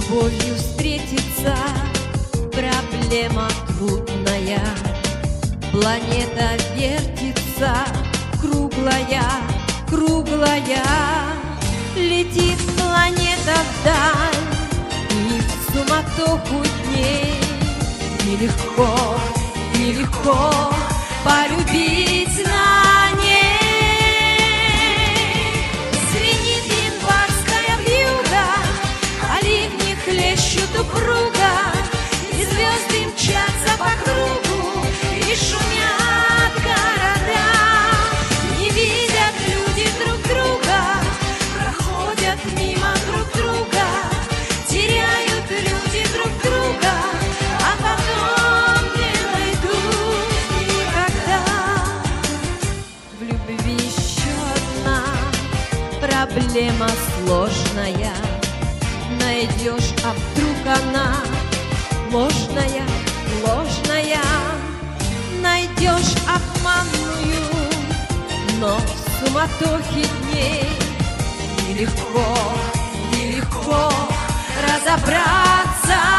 любовью встретиться проблема трудная. Планета вертится, круглая, круглая. Летит планета вдаль, и в суматоху дней нелегко, нелегко полюбить на ней. Звенит январская вьюга, а ливни хлещут упруга, и звезды мчатся по кругу, и шумят города. Не видят люди друг друга, проходят мимо друг друга, теряют люди друг друга, а потом не найдут никогда. В любви еще одна проблема сложная. Найдешь, а вдруг она ложная, ложная. Найдешь обманную, но в суматохе дней нелегко, нелегко разобраться.